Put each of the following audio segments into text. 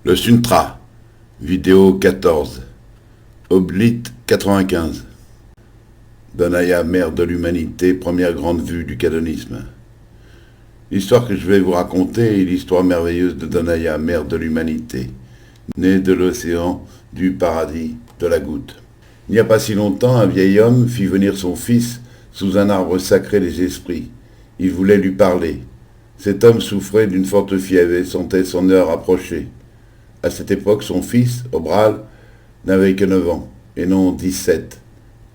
Le Suntra, vidéo 14, Oblite 95. Dhanaya, mère de l'humanité, première grande vue du cadonisme. L'histoire que je vais vous raconter est l'histoire merveilleuse de Dhanaya, mère de l'humanité, née de l'océan, du paradis, de la goutte. Il n'y a pas si longtemps, un vieil homme fit venir son fils sous un arbre sacré des esprits. Il voulait lui parler. Cet homme souffrait d'une forte fièvre et sentait son heure approcher. À cette époque, son fils, Obral, n'avait que 9 ans, et non 17,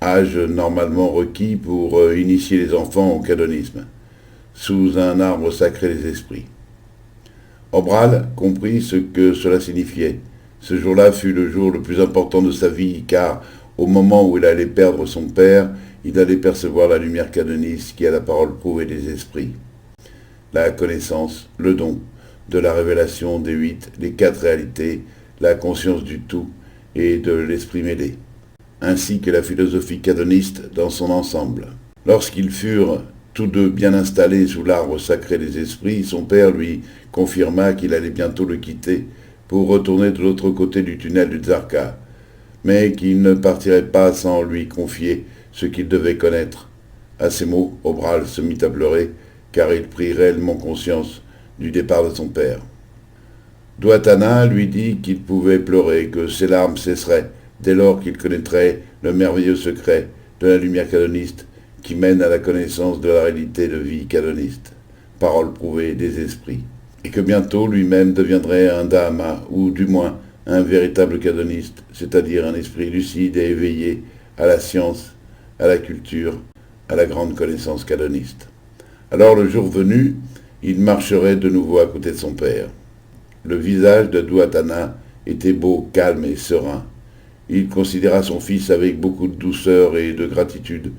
âge normalement requis pour initier les enfants au cadonisme, sous un arbre sacré des esprits. Obral comprit ce que cela signifiait. Ce jour-là fut le jour le plus important de sa vie, car au moment où il allait perdre son père, il allait percevoir la lumière canoniste qui est la parole prouvée des esprits. La connaissance, le don, de la révélation des 8, les 4 réalités, la conscience du tout et de l'esprit mêlé, ainsi que la philosophie canoniste dans son ensemble. Lorsqu'ils furent tous deux bien installés sous l'arbre sacré des esprits, son père lui confirma qu'il allait bientôt le quitter pour retourner de l'autre côté du tunnel du Tzarka, mais qu'il ne partirait pas sans lui confier ce qu'il devait connaître. À ces mots, Obral se mit à pleurer, car il prit réellement conscience du départ de son père. Dwatana lui dit qu'il pouvait pleurer, que ses larmes cesseraient dès lors qu'il connaîtrait le merveilleux secret de la lumière canoniste qui mène à la connaissance de la réalité de vie canoniste, parole prouvée des esprits, et que bientôt lui-même deviendrait un Dhamma, ou du moins un véritable canoniste, c'est-à-dire un esprit lucide et éveillé à la science, à la culture, à la grande connaissance canoniste. Alors le jour venu, il marcherait de nouveau à côté de son père. Le visage de Dwatana était beau, calme et serein. Il considéra son fils avec beaucoup de douceur et de gratitude,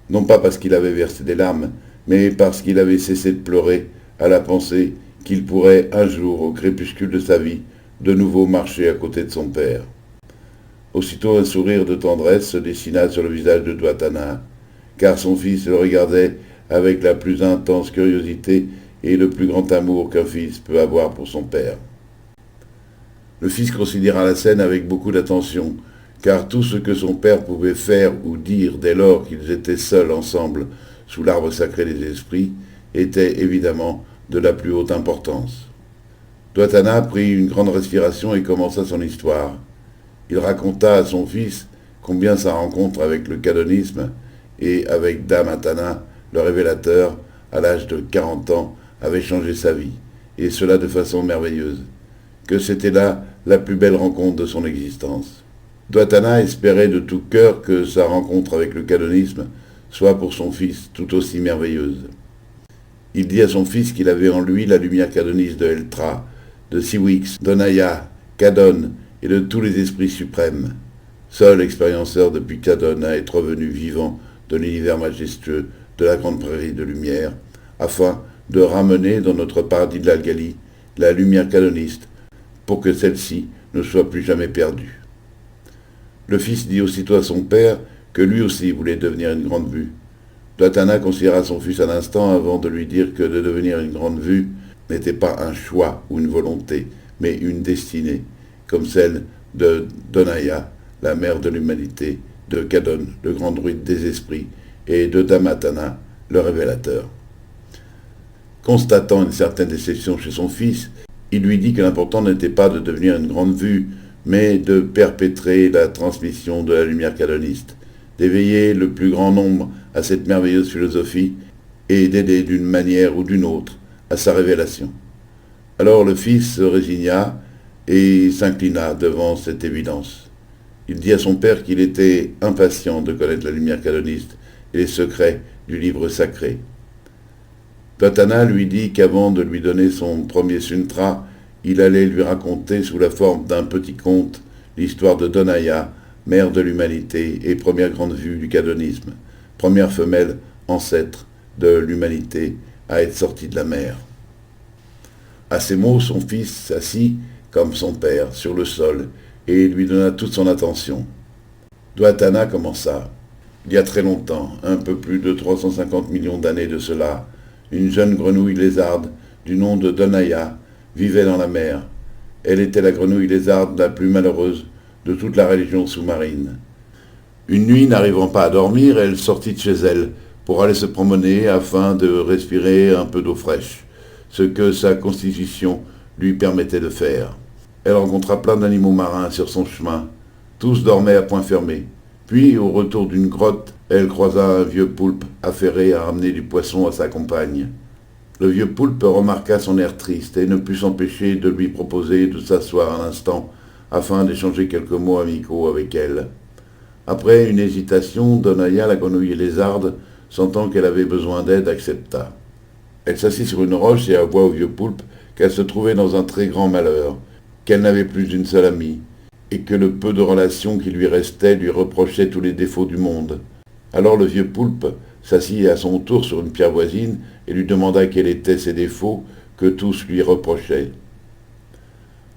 non pas parce qu'il avait versé des larmes, mais parce qu'il avait cessé de pleurer à la pensée qu'il pourrait un jour, au crépuscule de sa vie, de nouveau marcher à côté de son père. Aussitôt un sourire de tendresse se dessina sur le visage de Dwatana, car son fils le regardait avec la plus intense curiosité et le plus grand amour qu'un fils peut avoir pour son père. Le fils considéra la scène avec beaucoup d'attention, car tout ce que son père pouvait faire ou dire dès lors qu'ils étaient seuls ensemble sous l'arbre sacré des esprits était évidemment de la plus haute importance. Dwatana prit une grande respiration et commença son histoire. Il raconta à son fils combien sa rencontre avec le cadonisme et avec Dhammatana, le révélateur, à l'âge de 40 ans, avait changé sa vie, et cela de façon merveilleuse, que c'était là la plus belle rencontre de son existence. Dwatana espérait de tout cœur que sa rencontre avec le cadonisme soit pour son fils tout aussi merveilleuse. Il dit à son fils qu'il avait en lui la lumière canoniste de Eltra, de Siwix, d'Onaya, Kadon et de tous les esprits suprêmes, seul expérienceur depuis Kadon à être revenu vivant de l'univers majestueux de la grande prairie de lumière, afin de ramener dans notre paradis de l'Algali la lumière canoniste, pour que celle-ci ne soit plus jamais perdue. Le fils dit aussitôt à son père que lui aussi voulait devenir une grande vue. Dwatana considéra son fils un instant avant de lui dire que de devenir une grande vue n'était pas un choix ou une volonté, mais une destinée, comme celle de Dhanaya, la mère de l'humanité, de Kadon, le grand druide des esprits, et de Dhammatana, le révélateur. Constatant une certaine déception chez son fils, il lui dit que l'important n'était pas de devenir une grande vue, mais de perpétrer la transmission de la lumière canoniste, d'éveiller le plus grand nombre à cette merveilleuse philosophie et d'aider d'une manière ou d'une autre à sa révélation. Alors le fils se résigna et s'inclina devant cette évidence. Il dit à son père qu'il était impatient de connaître la lumière canoniste et les secrets du livre sacré. Dwatana lui dit qu'avant de lui donner son premier suntra, il allait lui raconter sous la forme d'un petit conte l'histoire de Dhanaya, mère de l'humanité et première grande vue du cadonisme, première femelle ancêtre de l'humanité à être sortie de la mer. À ces mots, son fils s'assit, comme son père, sur le sol et lui donna toute son attention. Dwatana commença. Il y a très longtemps, un peu plus de 350 millions d'années de cela, une jeune grenouille lézarde du nom de Dhanaya vivait dans la mer. Elle était la grenouille lézarde la plus malheureuse de toute la religion sous-marine. Une nuit, n'arrivant pas à dormir, elle sortit de chez elle pour aller se promener afin de respirer un peu d'eau fraîche, ce que sa constitution lui permettait de faire. Elle rencontra plein d'animaux marins sur son chemin. Tous dormaient à point fermé. Puis, au retour d'une grotte, elle croisa un vieux poulpe affairé à ramener du poisson à sa compagne. Le vieux poulpe remarqua son air triste et ne put s'empêcher de lui proposer de s'asseoir un instant afin d'échanger quelques mots amicaux avec elle. Après une hésitation, Donaya, la grenouille lézarde, sentant qu'elle avait besoin d'aide, accepta. Elle s'assit sur une roche et avoua au vieux poulpe qu'elle se trouvait dans un très grand malheur, qu'elle n'avait plus d'une seule amie, et que le peu de relations qui lui restait lui reprochait tous les défauts du monde. Alors le vieux poulpe s'assit à son tour sur une pierre voisine et lui demanda quels étaient ses défauts que tous lui reprochaient.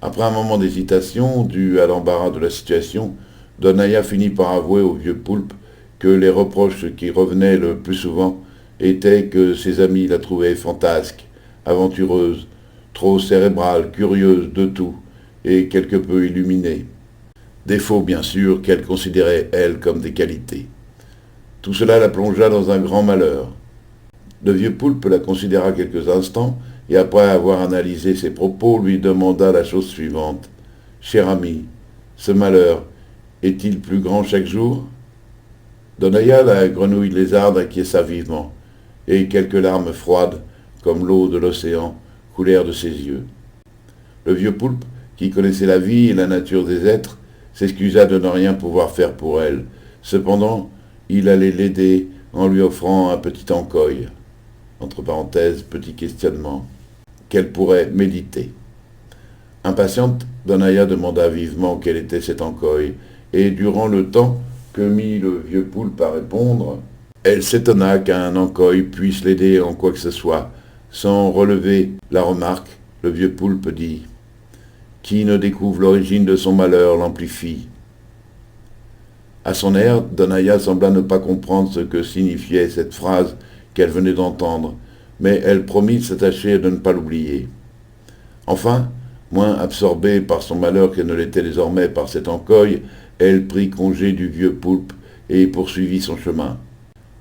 Après un moment d'hésitation, dû à l'embarras de la situation, Donaya finit par avouer au vieux poulpe que les reproches qui revenaient le plus souvent étaient que ses amis la trouvaient fantasque, aventureuse, trop cérébrale, curieuse de tout, et quelque peu illuminée. Défauts, bien sûr, qu'elle considérait, elle, comme des qualités. Tout cela la plongea dans un grand malheur. Le vieux poulpe la considéra quelques instants, et après avoir analysé ses propos, lui demanda la chose suivante. « Cher ami, ce malheur est-il plus grand chaque jour ?» Donaya, la grenouille lézarde, acquiesça vivement, et quelques larmes froides, comme l'eau de l'océan, coulèrent de ses yeux. Le vieux poulpe, qui connaissait la vie et la nature des êtres, s'excusa de ne rien pouvoir faire pour elle. Cependant, il allait l'aider en lui offrant un petit encoy, entre parenthèses, petit questionnement, qu'elle pourrait méditer. Impatiente, Donaya demanda vivement quel était cet encoy, et durant le temps que mit le vieux poulpe à répondre, elle s'étonna qu'un encoy puisse l'aider en quoi que ce soit. Sans relever la remarque, le vieux poulpe dit « Qui ne découvre l'origine de son malheur l'amplifie ». À son air, Donaya sembla ne pas comprendre ce que signifiait cette phrase qu'elle venait d'entendre, mais elle promit de s'attacher de ne pas l'oublier. Enfin, moins absorbée par son malheur qu'elle ne l'était désormais par cet encoy, elle prit congé du vieux poulpe et poursuivit son chemin.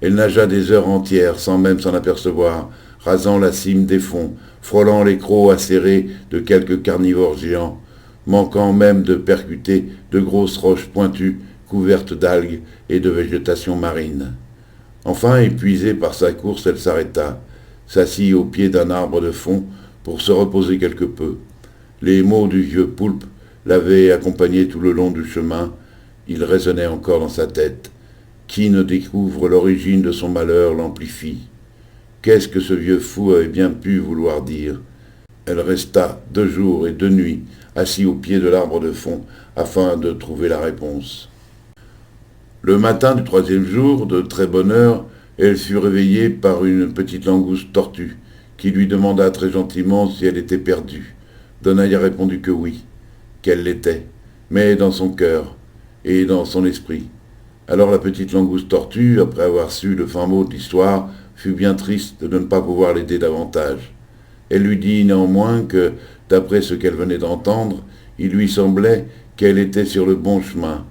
Elle nagea des heures entières sans même s'en apercevoir, rasant la cime des fonds, frôlant les crocs acérés de quelques carnivores géants, manquant même de percuter de grosses roches pointues couvertes d'algues et de végétation marine. Enfin, épuisée par sa course, elle s'arrêta, s'assit au pied d'un arbre de fond pour se reposer quelque peu. Les mots du vieux poulpe l'avaient accompagné tout le long du chemin. Ils résonnaient encore dans sa tête. Qui ne découvre l'origine de son malheur l'amplifie. Qu'est-ce que ce vieux fou avait bien pu vouloir dire? Elle resta 2 jours et 2 nuits assis au pied de l'arbre de fond afin de trouver la réponse. Le matin du 3e jour, de très bonne heure, elle fut réveillée par une petite langouste tortue qui lui demanda très gentiment si elle était perdue. Donaya répondit que oui, qu'elle l'était, mais dans son cœur et dans son esprit. Alors la petite langouste tortue, après avoir su le fin mot de l'histoire, fut bien triste de ne pas pouvoir l'aider davantage. Elle lui dit néanmoins que, d'après ce qu'elle venait d'entendre, il lui semblait qu'elle était sur le bon chemin.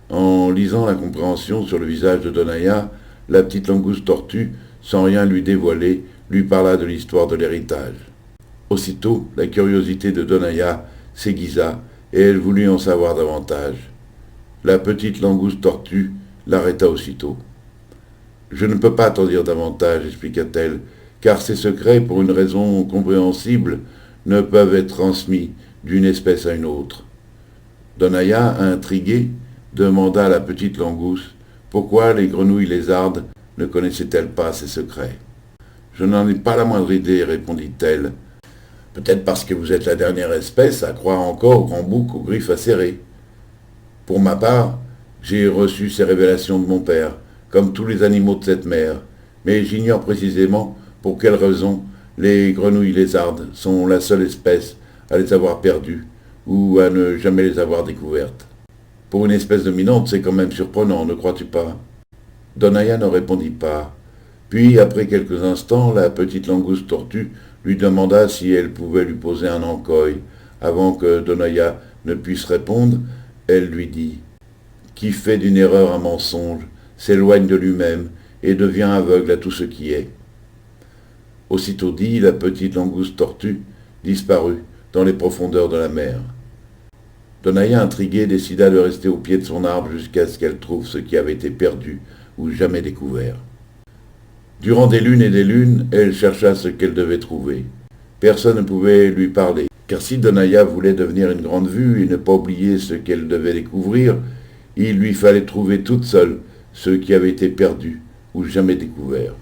En lisant la compréhension sur le visage de Donaya, la petite langouste tortue, sans rien lui dévoiler, lui parla de l'histoire de l'héritage. Aussitôt, la curiosité de Donaya s'aiguisa et elle voulut en savoir davantage. La petite langouste tortue l'arrêta aussitôt. « Je ne peux pas t'en dire davantage, expliqua-t-elle, car ces secrets, pour une raison compréhensible, ne peuvent être transmis d'une espèce à une autre. » Donaya, intriguée, demanda à la petite langouste pourquoi les grenouilles lézardes ne connaissaient-elles pas ces secrets. « Je n'en ai pas la moindre idée, répondit-elle. Peut-être parce que vous êtes la dernière espèce à croire encore au grand bouc aux griffes acérées. Pour ma part, j'ai reçu ces révélations de mon père, comme tous les animaux de cette mer, mais j'ignore précisément pour quelle raison les grenouilles lézardes sont la seule espèce à les avoir perdues ou à ne jamais les avoir découvertes. Pour une espèce dominante, c'est quand même surprenant, ne crois-tu pas? Donaya ne répondit pas. Puis, après quelques instants, la petite langouste tortue lui demanda si elle pouvait lui poser un encoy, Avant que Donaya ne puisse répondre, elle lui dit « Qui fait d'une erreur un mensonge, s'éloigne de lui-même et devient aveugle à tout ce qui est. » Aussitôt dit, la petite langouste tortue disparut dans les profondeurs de la mer. Donaya, intriguée, décida de rester au pied de son arbre jusqu'à ce qu'elle trouve ce qui avait été perdu ou jamais découvert. Durant des lunes et des lunes, elle chercha ce qu'elle devait trouver. Personne ne pouvait lui parler, car si Donaya voulait devenir une grande vue et ne pas oublier ce qu'elle devait découvrir, il lui fallait trouver toute seule ce qui avait été perdu ou jamais découvert.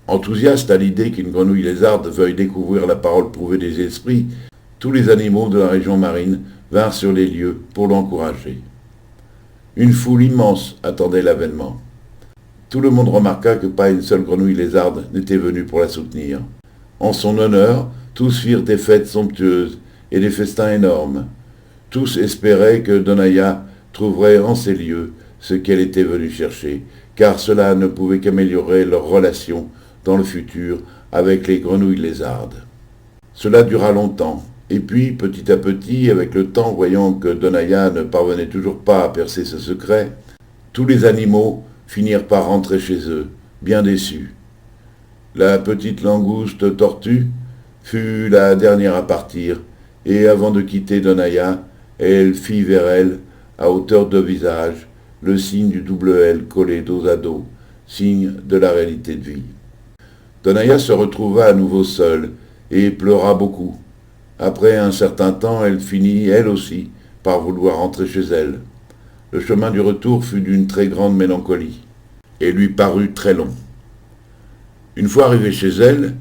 Enthousiaste à l'idée qu'une grenouille lézarde veuille découvrir la parole prouvée des esprits, tous les animaux de la région marine vinrent sur les lieux pour l'encourager. Une foule immense attendait l'avènement. Tout le monde remarqua que pas une seule grenouille lézarde n'était venue pour la soutenir. En son honneur, tous firent des fêtes somptueuses et des festins énormes. Tous espéraient que Donaya trouverait en ces lieux ce qu'elle était venue chercher, car cela ne pouvait qu'améliorer leur relation dans le futur avec les grenouilles lézardes. Cela dura longtemps, et puis, petit à petit, avec le temps, voyant que Donaya ne parvenait toujours pas à percer ce secret, tous les animaux finirent par rentrer chez eux, bien déçus. La petite langouste tortue fut la dernière à partir, et avant de quitter Donaya, elle fit vers elle, à hauteur de visage, le signe du double L collé dos à dos, signe de la réalité de vie. Donaya se retrouva à nouveau seule et pleura beaucoup. Après un certain temps, elle finit, elle aussi, par vouloir rentrer chez elle. Le chemin du retour fut d'une très grande mélancolie, et lui parut très long. Une fois arrivée chez elle,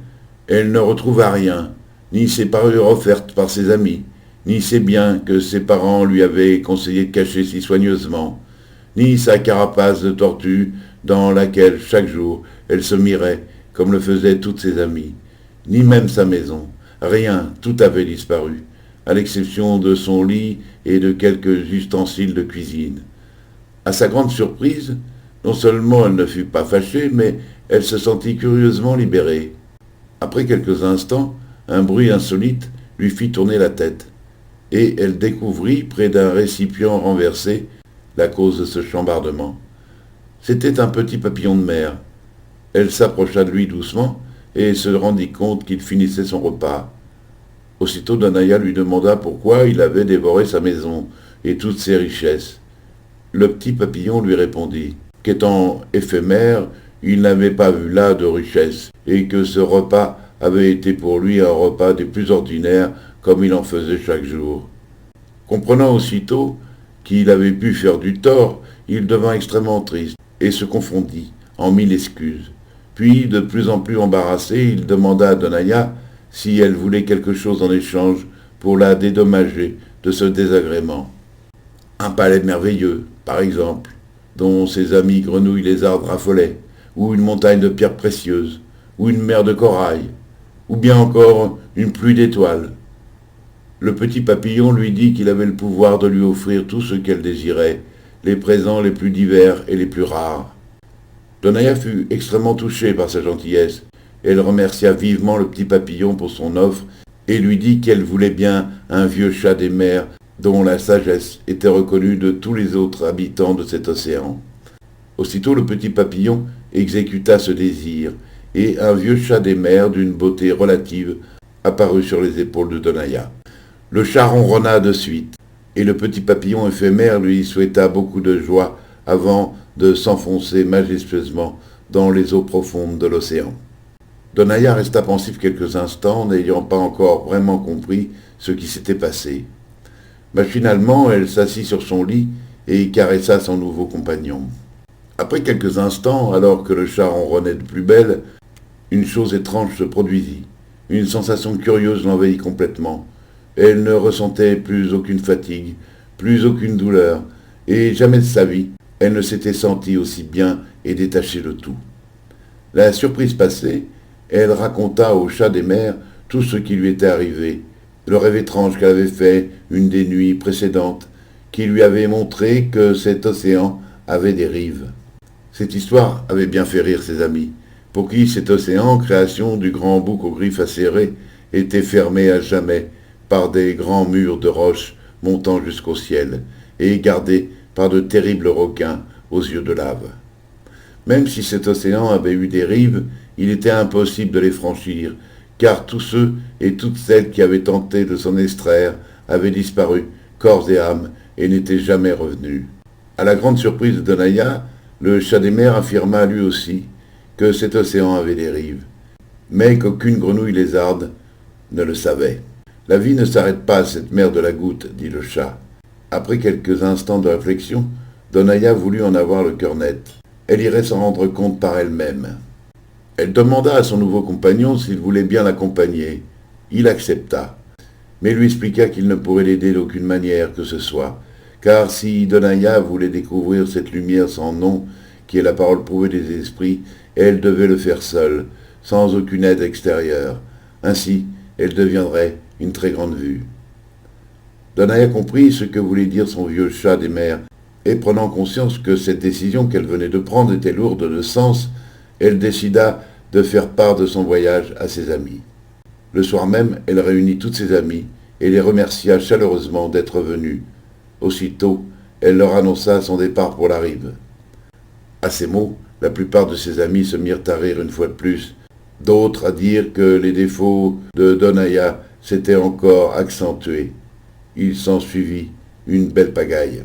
elle ne retrouva rien, ni ses parures offertes par ses amis, ni ses biens que ses parents lui avaient conseillé de cacher si soigneusement, ni sa carapace de tortue dans laquelle, chaque jour, elle se mirait, comme le faisaient toutes ses amies, ni même sa maison. Rien, tout avait disparu, à l'exception de son lit et de quelques ustensiles de cuisine. À sa grande surprise, non seulement elle ne fut pas fâchée, mais elle se sentit curieusement libérée. Après quelques instants, un bruit insolite lui fit tourner la tête, et elle découvrit, près d'un récipient renversé, la cause de ce chambardement. C'était un petit papillon de mer. Elle s'approcha de lui doucement et se rendit compte qu'il finissait son repas. Aussitôt Donaya lui demanda pourquoi il avait dévoré sa maison et toutes ses richesses. Le petit papillon lui répondit qu'étant éphémère, il n'avait pas vu là de richesse et que ce repas avait été pour lui un repas des plus ordinaires comme il en faisait chaque jour. Comprenant aussitôt qu'il avait pu faire du tort, il devint extrêmement triste et se confondit en mille excuses. Puis, de plus en plus embarrassé, il demanda à Donaya si elle voulait quelque chose en échange pour la dédommager de ce désagrément. Un palais merveilleux, par exemple, dont ses amis grenouilles lézardes raffolaient, ou une montagne de pierres précieuses, ou une mer de corail, ou bien encore une pluie d'étoiles. Le petit papillon lui dit qu'il avait le pouvoir de lui offrir tout ce qu'elle désirait, les présents les plus divers et les plus rares. Donaya fut extrêmement touchée par sa gentillesse. Elle remercia vivement le petit papillon pour son offre et lui dit qu'elle voulait bien un vieux chat des mers dont la sagesse était reconnue de tous les autres habitants de cet océan. Aussitôt le petit papillon exécuta ce désir, et un vieux chat des mers d'une beauté relative apparut sur les épaules de Donaya. Le chat ronronna de suite, et le petit papillon éphémère lui souhaita beaucoup de joie avant de s'enfoncer majestueusement dans les eaux profondes de l'océan. Donaya resta pensif quelques instants, n'ayant pas encore vraiment compris ce qui s'était passé. Machinalement, elle s'assit sur son lit et caressa son nouveau compagnon. Après quelques instants, alors que le chat ronronnait de plus belle, une chose étrange se produisit. Une sensation curieuse l'envahit complètement. Elle ne ressentait plus aucune fatigue, plus aucune douleur, et jamais de sa vie, elle ne s'était sentie aussi bien et détachée de tout. La surprise passée, elle raconta au chat des mers tout ce qui lui était arrivé, le rêve étrange qu'elle avait fait une des nuits précédentes, qui lui avait montré que cet océan avait des rives. Cette histoire avait bien fait rire ses amis, pour qui cet océan, création du grand bouc aux griffes acérées, était fermé à jamais par des grands murs de roches montant jusqu'au ciel, et gardés par de terribles requins aux yeux de lave. Même si cet océan avait eu des rives, il était impossible de les franchir, car tous ceux et toutes celles qui avaient tenté de s'en extraire avaient disparu, corps et âme, et n'étaient jamais revenus. À la grande surprise de Donaya, le chat des mers affirma lui aussi que cet océan avait des rives, mais qu'aucune grenouille lézarde ne le savait. La vie ne s'arrête pas à cette mer de la goutte, dit le chat. Après quelques instants de réflexion, Donaya voulut en avoir le cœur net. Elle irait s'en rendre compte par elle-même. Elle demanda à son nouveau compagnon s'il voulait bien l'accompagner. Il accepta, mais lui expliqua qu'il ne pourrait l'aider d'aucune manière que ce soit, car si Donaya voulait découvrir cette lumière sans nom, qui est la parole prouvée des esprits, elle devait le faire seule, sans aucune aide extérieure. Ainsi, elle deviendrait une très grande vue. Donaya comprit ce que voulait dire son vieux chat des mers, et prenant conscience que cette décision qu'elle venait de prendre était lourde de sens, elle décida de faire part de son voyage à ses amis. Le soir même, elle réunit toutes ses amies et les remercia chaleureusement d'être venues. Aussitôt, elle leur annonça son départ pour la rive. À ces mots, la plupart de ses amis se mirent à rire une fois de plus, d'autres à dire que les défauts de Donaya s'étaient encore accentués. Il s'ensuivit une belle pagaille.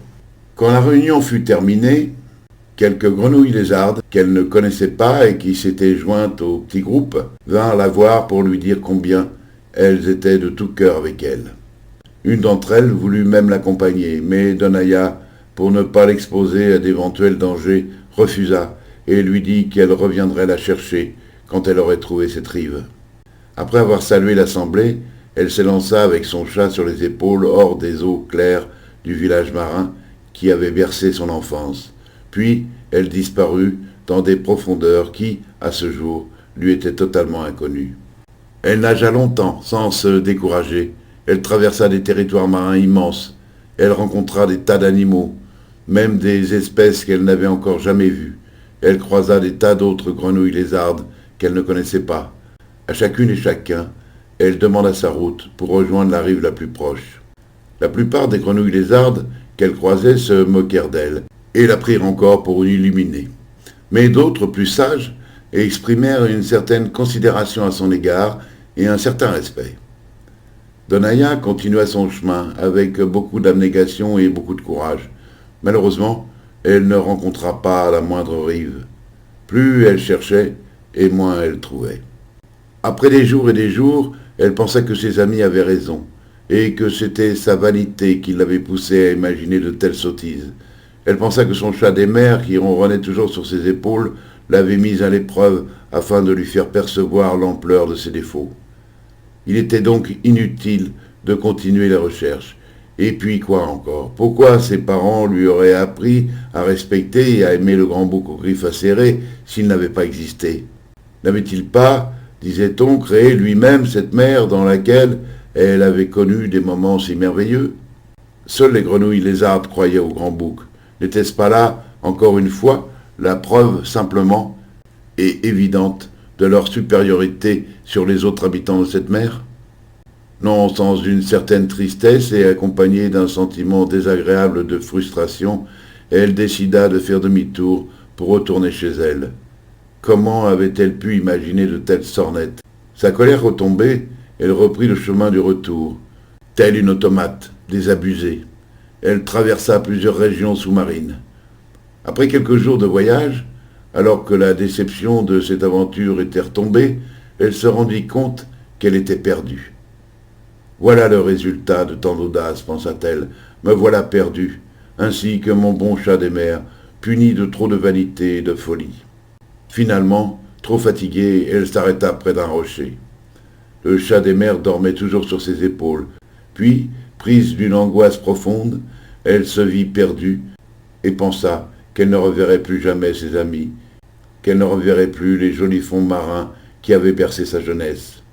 Quand la réunion fut terminée, quelques grenouilles lézardes qu'elle ne connaissait pas et qui s'étaient jointes au petit groupe vinrent la voir pour lui dire combien elles étaient de tout cœur avec elle. Une d'entre elles voulut même l'accompagner, mais Donaya, pour ne pas l'exposer à d'éventuels dangers, refusa et lui dit qu'elle reviendrait la chercher quand elle aurait trouvé cette rive. Après avoir salué l'assemblée, elle s'élança avec son chat sur les épaules hors des eaux claires du village marin qui avait bercé son enfance. Puis elle disparut dans des profondeurs qui, à ce jour, lui étaient totalement inconnues. Elle nagea longtemps sans se décourager. Elle traversa des territoires marins immenses. Elle rencontra des tas d'animaux, même des espèces qu'elle n'avait encore jamais vues. Elle croisa des tas d'autres grenouilles lézardes qu'elle ne connaissait pas. À chacune et chacun, elle demanda sa route pour rejoindre la rive la plus proche. La plupart des grenouilles lézardes qu'elle croisait se moquèrent d'elle et la prirent encore pour une illuminée. Mais d'autres, plus sages, exprimèrent une certaine considération à son égard et un certain respect. Donaya continua son chemin avec beaucoup d'abnégation et beaucoup de courage. Malheureusement, elle ne rencontra pas la moindre rive. Plus elle cherchait, et moins elle trouvait. Après des jours et des jours, elle pensa que ses amis avaient raison, et que c'était sa vanité qui l'avait poussée à imaginer de telles sottises. Elle pensa que son chat des mers, qui ronronnait toujours sur ses épaules, l'avait mise à l'épreuve afin de lui faire percevoir l'ampleur de ses défauts. Il était donc inutile de continuer les recherches. Et puis quoi encore? Pourquoi ses parents lui auraient appris à respecter et à aimer le grand bouc aux griffes acérées s'il n'avait pas existé? N'avait-il pas, disait-on, créé lui-même cette mer dans laquelle elle avait connu des moments si merveilleux? Seules les grenouilles lézardes croyaient au grand bouc. N'était-ce pas là, encore une fois, la preuve simplement et évidente de leur supériorité sur les autres habitants de cette mer? Non, sans une certaine tristesse et accompagnée d'un sentiment désagréable de frustration, elle décida de faire demi-tour pour retourner chez elle. Comment avait-elle pu imaginer de telles sornettes? Sa colère retombée, elle reprit le chemin du retour, telle une automate, désabusée. Elle traversa plusieurs régions sous-marines. Après quelques jours de voyage, alors que la déception de cette aventure était retombée, elle se rendit compte qu'elle était perdue. Voilà le résultat de tant d'audace, pensa-t-elle, me voilà perdue, ainsi que mon bon chat des mers, puni de trop de vanité et de folie. Finalement, trop fatiguée, elle s'arrêta près d'un rocher. Le chat des mers dormait toujours sur ses épaules. Puis, prise d'une angoisse profonde, elle se vit perdue et pensa qu'elle ne reverrait plus jamais ses amis, qu'elle ne reverrait plus les jolis fonds marins qui avaient bercé sa jeunesse.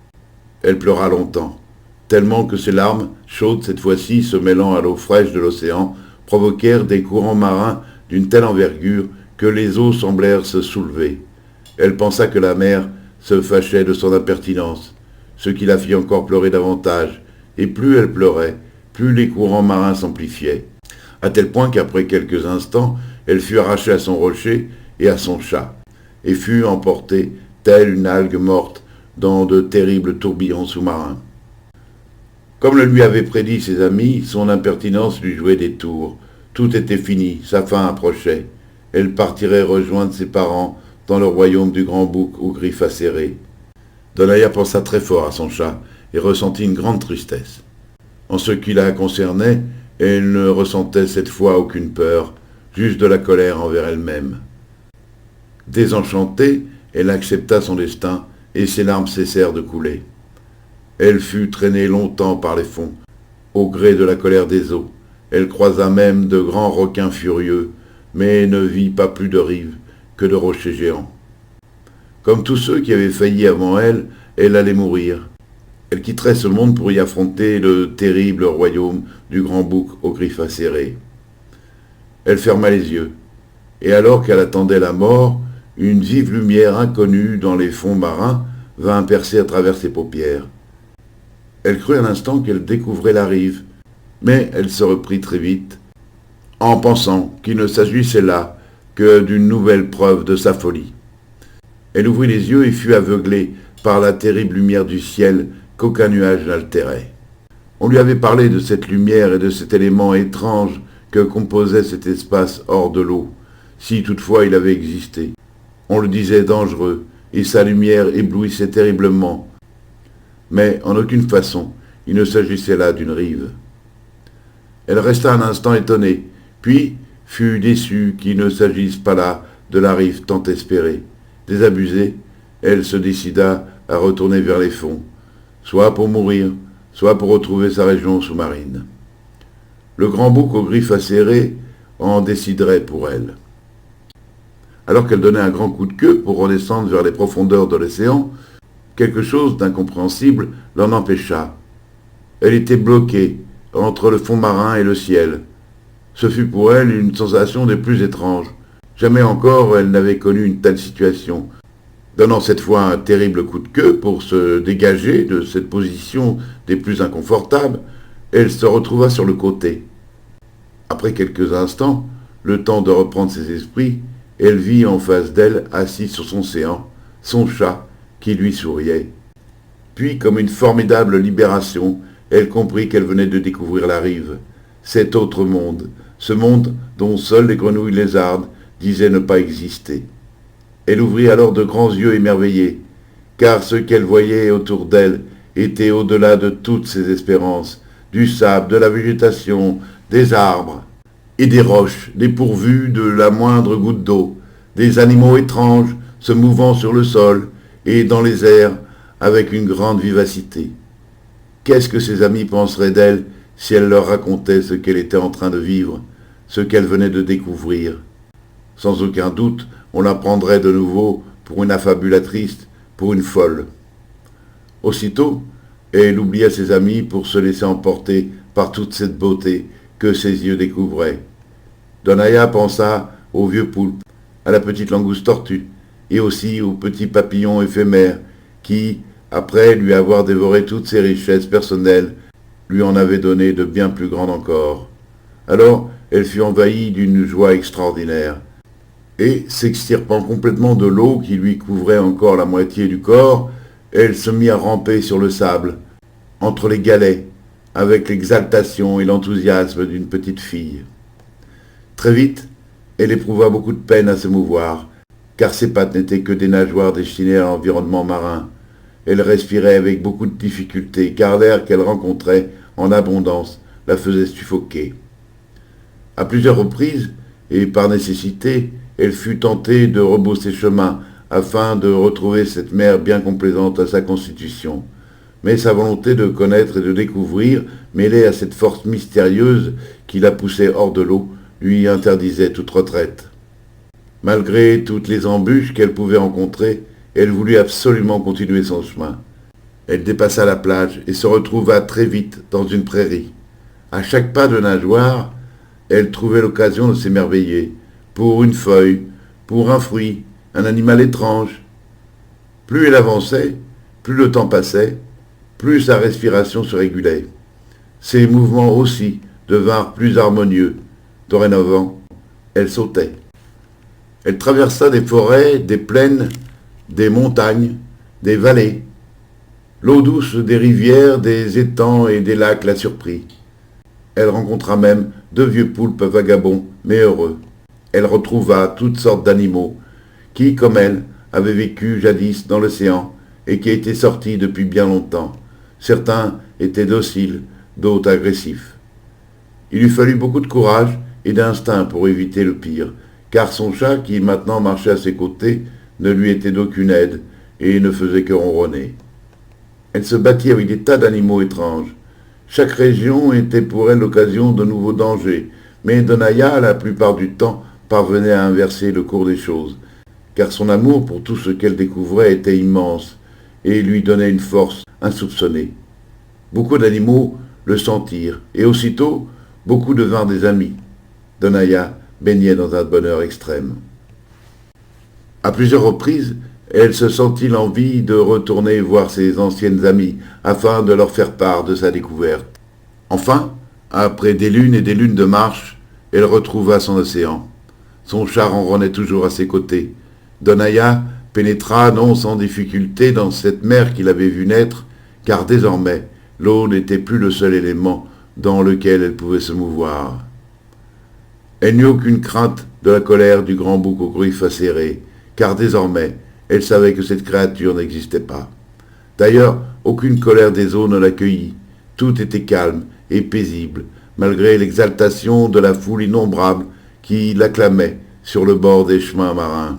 Elle pleura longtemps, tellement que ses larmes, chaudes cette fois-ci, se mêlant à l'eau fraîche de l'océan, provoquèrent des courants marins d'une telle envergure que les eaux semblèrent se soulever. Elle pensa que la mer se fâchait de son impertinence, ce qui la fit encore pleurer davantage, et plus elle pleurait, plus les courants marins s'amplifiaient, à tel point qu'après quelques instants, elle fut arrachée à son rocher et à son chat, et fut emportée, telle une algue morte, dans de terribles tourbillons sous-marins. Comme le lui avaient prédit ses amis, son impertinence lui jouait des tours. Tout était fini, sa fin approchait. Elle partirait rejoindre ses parents dans le royaume du grand bouc aux griffes acérées. Donaya pensa très fort à son chat et ressentit une grande tristesse. En ce qui la concernait, elle ne ressentait cette fois aucune peur, juste de la colère envers elle-même. Désenchantée, elle accepta son destin et ses larmes cessèrent de couler. Elle fut traînée longtemps par les fonds, au gré de la colère des eaux. Elle croisa même de grands requins furieux, mais ne vit pas plus de rives que de rochers géants. Comme tous ceux qui avaient failli avant elle, elle allait mourir. Elle quitterait ce monde pour y affronter le terrible royaume du grand bouc aux griffes acérées. Elle ferma les yeux, et alors qu'elle attendait la mort, une vive lumière inconnue dans les fonds marins vint percer à travers ses paupières. Elle crut un instant qu'elle découvrait la rive, mais elle se reprit très vite, en pensant qu'il ne s'agissait là que d'une nouvelle preuve de sa folie. Elle ouvrit les yeux et fut aveuglée par la terrible lumière du ciel qu'aucun nuage n'altérait. On lui avait parlé de cette lumière et de cet élément étrange que composait cet espace hors de l'eau, si toutefois il avait existé. On le disait dangereux, et sa lumière éblouissait terriblement, mais en aucune façon il ne s'agissait là d'une rive. Elle resta un instant étonnée, puis fut déçue qu'il ne s'agisse pas là de la rive tant espérée. Désabusée, elle se décida à retourner vers les fonds, soit pour mourir, soit pour retrouver sa région sous-marine. Le grand bouc aux griffes acérées en déciderait pour elle. Alors qu'elle donnait un grand coup de queue pour redescendre vers les profondeurs de l'océan, quelque chose d'incompréhensible l'en empêcha. Elle était bloquée entre le fond marin et le ciel. Ce fut pour elle une sensation des plus étranges. Jamais encore elle n'avait connu une telle situation. Donnant cette fois un terrible coup de queue pour se dégager de cette position des plus inconfortables, elle se retrouva sur le côté. Après quelques instants, le temps de reprendre ses esprits, elle vit en face d'elle, assis sur son séant, son chat, qui lui souriait. Puis, comme une formidable libération, elle comprit qu'elle venait de découvrir la rive, cet autre monde, ce monde dont seules les grenouilles lézardes disaient ne pas exister. Elle ouvrit alors de grands yeux émerveillés, car ce qu'elle voyait autour d'elle était au-delà de toutes ses espérances, du sable, de la végétation, des arbres et des roches dépourvues de la moindre goutte d'eau, des animaux étranges se mouvant sur le sol et dans les airs avec une grande vivacité. Qu'est-ce que ses amis penseraient d'elle si elle leur racontait ce qu'elle était en train de vivre, ce qu'elle venait de découvrir? Sans aucun doute, on la prendrait de nouveau pour une affabulatrice, pour une folle. Aussitôt, elle oublia ses amis pour se laisser emporter par toute cette beauté que ses yeux découvraient. Donaya pensa au vieux poulpe, à la petite langouste tortue, et aussi aux petits papillons éphémères qui, après lui avoir dévoré toutes ses richesses personnelles, lui en avaient donné de bien plus grandes encore. Alors, elle fut envahie d'une joie extraordinaire, et, s'extirpant complètement de l'eau qui lui couvrait encore la moitié du corps, elle se mit à ramper sur le sable, entre les galets, avec l'exaltation et l'enthousiasme d'une petite fille. Très vite, elle éprouva beaucoup de peine à se mouvoir, car ses pattes n'étaient que des nageoires destinées à l'environnement marin. Elle respirait avec beaucoup de difficulté, car l'air qu'elle rencontrait en abondance la faisait suffoquer. À plusieurs reprises, et par nécessité, elle fut tentée de rebrousser chemin afin de retrouver cette mer bien complaisante à sa constitution. Mais sa volonté de connaître et de découvrir, mêlée à cette force mystérieuse qui la poussait hors de l'eau, lui interdisait toute retraite. Malgré toutes les embûches qu'elle pouvait rencontrer, elle voulut absolument continuer son chemin. Elle dépassa la plage et se retrouva très vite dans une prairie. À chaque pas de nageoire, elle trouvait l'occasion de s'émerveiller, pour une feuille, pour un fruit, un animal étrange. Plus elle avançait, plus le temps passait, plus sa respiration se régulait. Ses mouvements aussi devinrent plus harmonieux. Dorénavant, elle sautait. Elle traversa des forêts, des plaines, des montagnes, des vallées. L'eau douce des rivières, des étangs et des lacs la surprit. Elle rencontra même 2 vieux poulpes vagabonds, mais heureux. Elle retrouva toutes sortes d'animaux, qui, comme elle, avaient vécu jadis dans l'océan et qui étaient sortis depuis bien longtemps. Certains étaient dociles, d'autres agressifs. Il lui fallut beaucoup de courage et d'instinct pour éviter le pire, car son chat, qui maintenant marchait à ses côtés, ne lui était d'aucune aide et ne faisait que ronronner. Elle se battit avec des tas d'animaux étranges. Chaque région était pour elle l'occasion de nouveaux dangers, mais Donaya, la plupart du temps, parvenait à inverser le cours des choses, car son amour pour tout ce qu'elle découvrait était immense et lui donnait une force insoupçonnée. Beaucoup d'animaux le sentirent, et aussitôt, beaucoup devinrent des amis. Donaya baignait dans un bonheur extrême. À plusieurs reprises, elle se sentit l'envie de retourner voir ses anciennes amies, afin de leur faire part de sa découverte. Enfin, après des lunes et des lunes de marche, elle retrouva son océan. Son chat ronronnait toujours à ses côtés. Donaya pénétra non sans difficulté dans cette mer qu'il avait vue naître, car désormais, l'eau n'était plus le seul élément dans lequel elle pouvait se mouvoir. Elle n'eut aucune crainte de la colère du grand bouc aux griffes acérées, car désormais, elle savait que cette créature n'existait pas. D'ailleurs, aucune colère des eaux ne l'accueillit. Tout était calme et paisible, malgré l'exaltation de la foule innombrable qui l'acclamait sur le bord des chemins marins.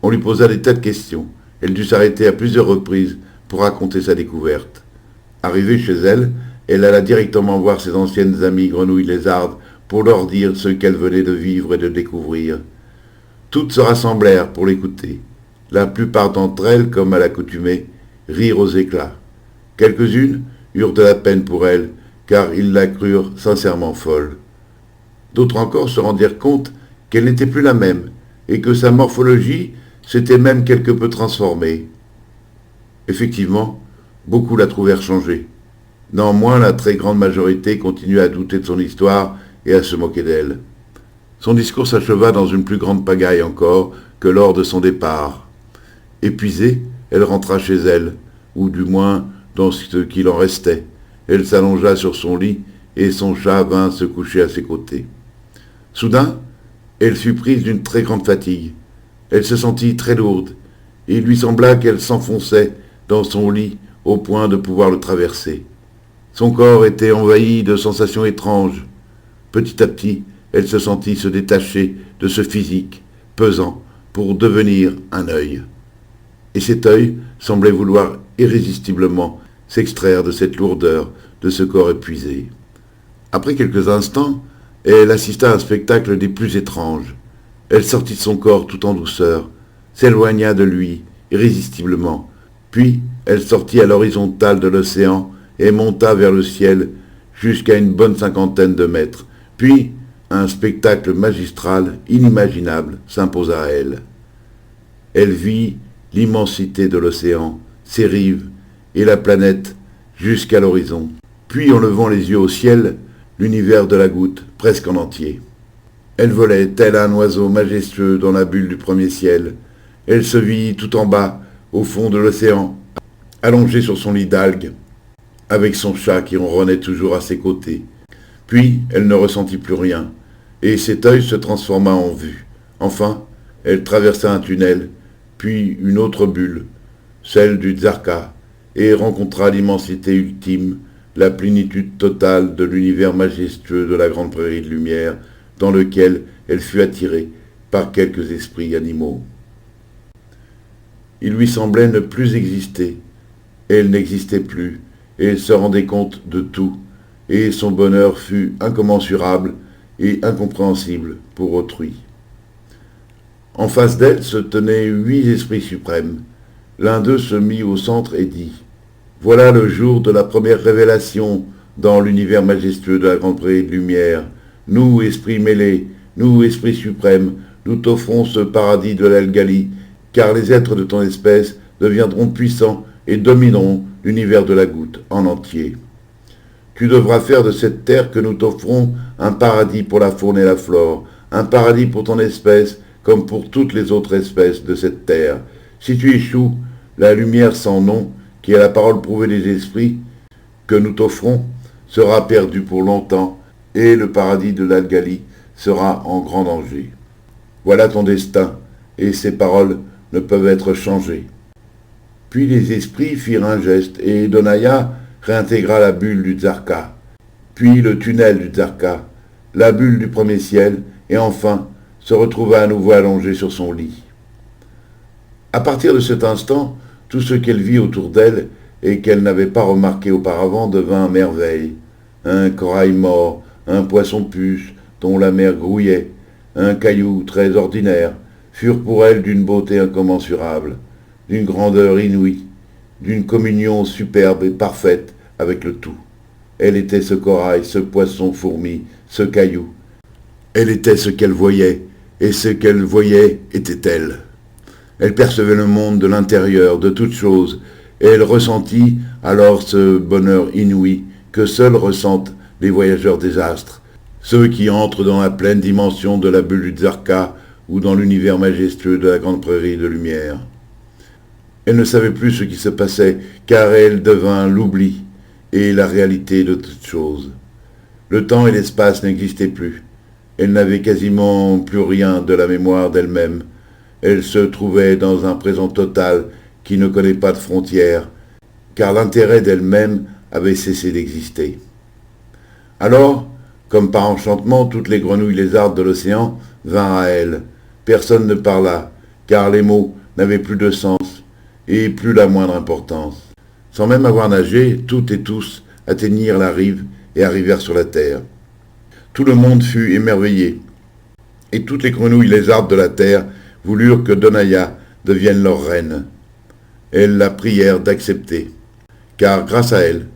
On lui posa des tas de questions. Elle dut s'arrêter à plusieurs reprises pour raconter sa découverte. Arrivée chez elle, elle alla directement voir ses anciennes amies grenouilles lézardes pour leur dire ce qu'elle venait de vivre et de découvrir. Toutes se rassemblèrent pour l'écouter. La plupart d'entre elles, comme à l'accoutumée, rirent aux éclats. Quelques-unes eurent de la peine pour elle, car ils la crurent sincèrement folle. D'autres encore se rendirent compte qu'elle n'était plus la même, et que sa morphologie s'était même quelque peu transformée. Effectivement, beaucoup la trouvèrent changée. Néanmoins, la très grande majorité continua à douter de son histoire et à se moquer d'elle. Son discours s'acheva dans une plus grande pagaille encore que lors de son départ. Épuisée, elle rentra chez elle, ou du moins dans ce qu'il en restait. Elle s'allongea sur son lit et son chat vint se coucher à ses côtés. Soudain, elle fut prise d'une très grande fatigue. Elle se sentit très lourde, et il lui sembla qu'elle s'enfonçait dans son lit au point de pouvoir le traverser. Son corps était envahi de sensations étranges. Petit à petit, elle se sentit se détacher de ce physique pesant pour devenir un œil. Et cet œil semblait vouloir irrésistiblement s'extraire de cette lourdeur, de ce corps épuisé. Après quelques instants, elle assista à un spectacle des plus étranges. Elle sortit de son corps tout en douceur, s'éloigna de lui irrésistiblement, puis elle sortit à l'horizontale de l'océan et monta vers le ciel jusqu'à une bonne 50aine de mètres. Puis, un spectacle magistral, inimaginable, s'imposa à elle. Elle vit l'immensité de l'océan, ses rives et la planète jusqu'à l'horizon. Puis, en levant les yeux au ciel, l'univers de la goutte, presque en entier. Elle volait, tel un oiseau majestueux dans la bulle du premier ciel. Elle se vit tout en bas, au fond de l'océan, allongée sur son lit d'algues, avec son chat qui ronronnait toujours à ses côtés. Puis, elle ne ressentit plus rien, et cet œil se transforma en vue. Enfin, elle traversa un tunnel, puis une autre bulle, celle du Tzarka, et rencontra l'immensité ultime, la plénitude totale de l'univers majestueux de la grande prairie de lumière, dans lequel elle fut attirée par quelques esprits animaux. Il lui semblait ne plus exister. Elle n'existait plus, et elle se rendait compte de tout, et son bonheur fut incommensurable et incompréhensible pour autrui. En face d'elle se tenaient 8 esprits suprêmes. L'un d'eux se mit au centre et dit « Voilà le jour de la première révélation dans l'univers majestueux de la grande prairie de lumière. Nous, esprits mêlés, nous, esprits suprêmes, nous t'offrons ce paradis de l'Algali, car les êtres de ton espèce deviendront puissants et domineront l'univers de la goutte en entier. Tu devras faire de cette terre que nous t'offrons un paradis pour la faune et la flore, un paradis pour ton espèce, comme pour toutes les autres espèces de cette terre. Si tu échoues, la lumière sans nom, qui est la parole prouvée des esprits, que nous t'offrons, sera perdue pour longtemps, et le paradis de l'Algali sera en grand danger. Voilà ton destin, et ces paroles ne peuvent être changées. Puis les esprits firent un geste, et Donaya réintégra la bulle du Tsarka, puis le tunnel du Tsarka, la bulle du premier ciel, et enfin se retrouva à nouveau allongée sur son lit. À partir de cet instant, tout ce qu'elle vit autour d'elle et qu'elle n'avait pas remarqué auparavant devint merveille. Un corail mort, un poisson puce dont la mer grouillait, un caillou très ordinaire, furent pour elle d'une beauté incommensurable, d'une grandeur inouïe, d'une communion superbe et parfaite avec le tout. Elle était ce corail, ce poisson fourmi, ce caillou. Elle était ce qu'elle voyait, et ce qu'elle voyait était elle. Elle percevait le monde de l'intérieur, de toutes choses, et elle ressentit alors ce bonheur inouï que seuls ressentent les voyageurs des astres, ceux qui entrent dans la pleine dimension de la bulle du Tsarka ou dans l'univers majestueux de la grande prairie de lumière. Elle ne savait plus ce qui se passait, car elle devint l'oubli et la réalité de toutes choses. Le temps et l'espace n'existaient plus. Elle n'avait quasiment plus rien de la mémoire d'elle-même. Elle se trouvait dans un présent total qui ne connaît pas de frontières, car l'intérêt d'elle-même avait cessé d'exister. Alors, comme par enchantement, toutes les grenouilles lézardes de l'océan vinrent à elle. Personne ne parla, car les mots n'avaient plus de sens et plus la moindre importance. Sans même avoir nagé, toutes et tous atteignirent la rive et arrivèrent sur la terre. Tout le monde fut émerveillé, et toutes les grenouilles lézardes de la terre voulurent que Donaya devienne leur reine. Elles la prièrent d'accepter, car grâce à elle,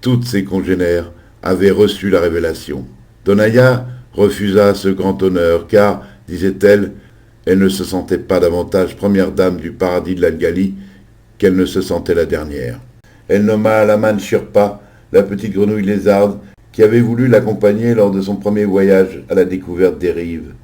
toutes ses congénères avaient reçu la révélation. Donaya refusa ce grand honneur, car, disait-elle, elle ne se sentait pas davantage première dame du paradis de l'Algali qu'elle ne se sentait la dernière. Elle nomma Laman Shirpa, la petite grenouille lézarde, qui avait voulu l'accompagner lors de son premier voyage à la découverte des rives.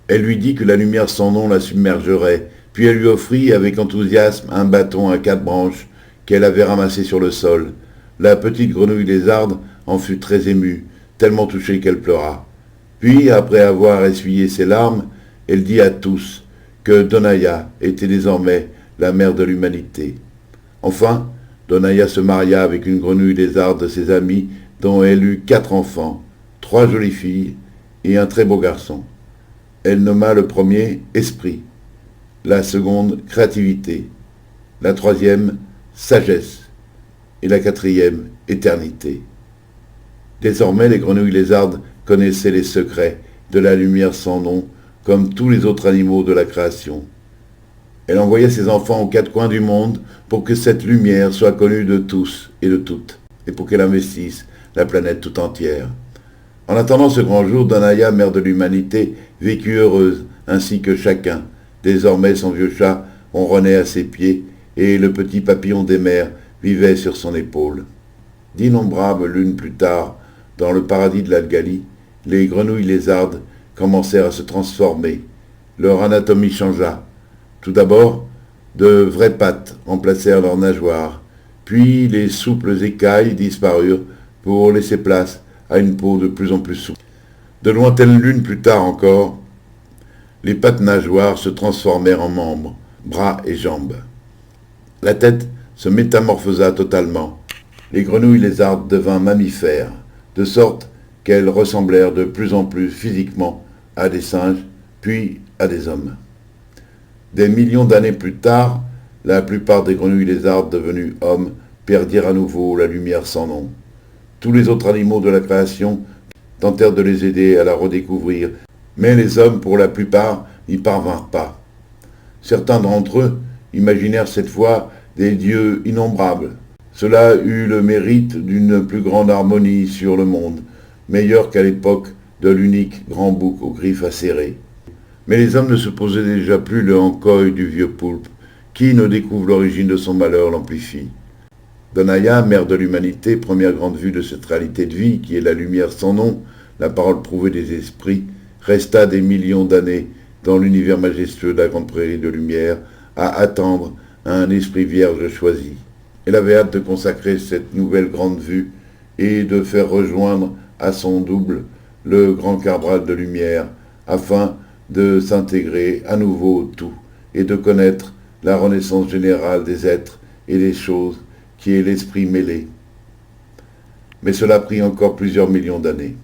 Elle lui dit que la lumière sans nom la submergerait, puis elle lui offrit avec enthousiasme un bâton à 4 branches qu'elle avait ramassé sur le sol. La petite grenouille lézarde en fut très émue, tellement touchée qu'elle pleura. Puis, après avoir essuyé ses larmes, elle dit à tous que Donaya était désormais la mère de l'humanité. Enfin, Donaya se maria avec une grenouille lézarde de ses amis, dont elle eut 4 enfants, 3 jolies filles et un très beau garçon. Elle nomma le premier Esprit, la seconde Créativité, la troisième Sagesse et la quatrième Éternité. Désormais, les grenouilles lézardes connaissaient les secrets de la lumière sans nom, comme tous les autres animaux de la création. Elle envoyait ses enfants aux 4 coins du monde pour que cette lumière soit connue de tous et de toutes, et pour qu'elle investisse la planète tout entière. En attendant ce grand jour, Donaya, mère de l'humanité, vécut heureuse, ainsi que chacun. Désormais, son vieux chat ronronnait à ses pieds, et le petit papillon des mers vivait sur son épaule. D'innombrables lunes plus tard, dans le paradis de l'Algali, les grenouilles lézardes commencèrent à se transformer. Leur anatomie changea. Tout d'abord, de vraies pattes remplacèrent leurs nageoires, puis les souples écailles disparurent pour laisser place à une peau de plus en plus souple. De lointaines lunes plus tard encore, les pattes nageoires se transformèrent en membres, bras et jambes. La tête se métamorphosa totalement. Les grenouilles lézardes devinrent mammifères, de sorte qu'elles ressemblèrent de plus en plus physiquement à des singes, puis à des hommes. Des millions d'années plus tard, la plupart des grenouilles lézardes devenues hommes perdirent à nouveau la lumière sans nom. Tous les autres animaux de la création tentèrent de les aider à la redécouvrir, mais les hommes, pour la plupart, n'y parvinrent pas. Certains d'entre eux imaginèrent cette fois des dieux innombrables. Cela eut le mérite d'une plus grande harmonie sur le monde, meilleure qu'à l'époque de l'unique grand bouc aux griffes acérées. Mais les hommes ne se posaient déjà plus le hancoï du vieux poulpe. Qui ne découvre l'origine de son malheur l'amplifie. Donaya, mère de l'humanité, première grande vue de cette réalité de vie qui est la lumière sans nom, la parole prouvée des esprits, resta des millions d'années dans l'univers majestueux de la grande prairie de lumière à attendre un esprit vierge choisi. Elle avait hâte de consacrer cette nouvelle grande vue et de faire rejoindre à son double le grand carbral de lumière afin de s'intégrer à nouveau au tout et de connaître la renaissance générale des êtres et des choses qui est l'esprit mêlé. Mais cela prit encore plusieurs millions d'années.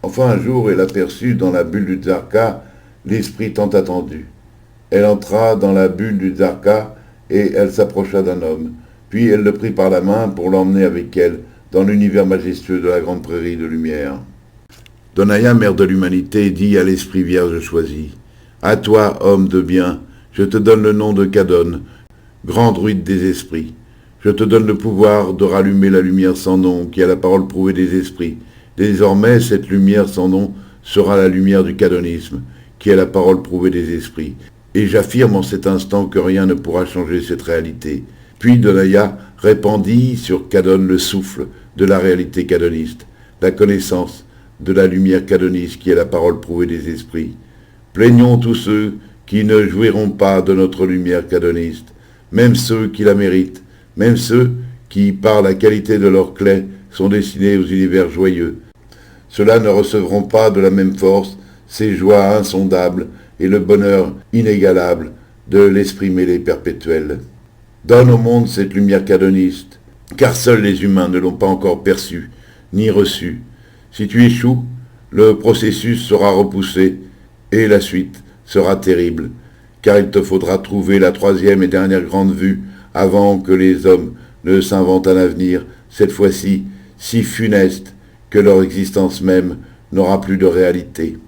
Enfin un jour, elle aperçut dans la bulle du Tzarka l'esprit tant attendu. Elle entra dans la bulle du Tzarka et elle s'approcha d'un homme. Puis elle le prit par la main pour l'emmener avec elle dans l'univers majestueux de la grande prairie de lumière. Donaya, mère de l'humanité, dit à l'esprit vierge choisi, « À toi, homme de bien, je te donne le nom de Kadon, grand druide des esprits. Je te donne le pouvoir de rallumer la lumière sans nom, qui est la parole prouvée des esprits. Désormais, cette lumière sans nom sera la lumière du cadonisme, qui est la parole prouvée des esprits. Et j'affirme en cet instant que rien ne pourra changer cette réalité. » Puis Donaya répandit sur Kadon le souffle de la réalité cadoniste, la connaissance de la lumière cadoniste qui est la parole prouvée des esprits. Plaignons tous ceux qui ne jouiront pas de notre lumière cadoniste, même ceux qui la méritent, même ceux qui, par la qualité de leur clé, sont destinés aux univers joyeux. Ceux-là ne recevront pas de la même force ces joies insondables et le bonheur inégalable de l'esprit mêlé perpétuel. Donne au monde cette lumière cadoniste, car seuls les humains ne l'ont pas encore perçue, ni reçue. Si tu échoues, le processus sera repoussé, et la suite sera terrible, car il te faudra trouver la troisième et dernière grande vue avant que les hommes ne s'inventent un avenir, cette fois-ci si funeste que leur existence même n'aura plus de réalité.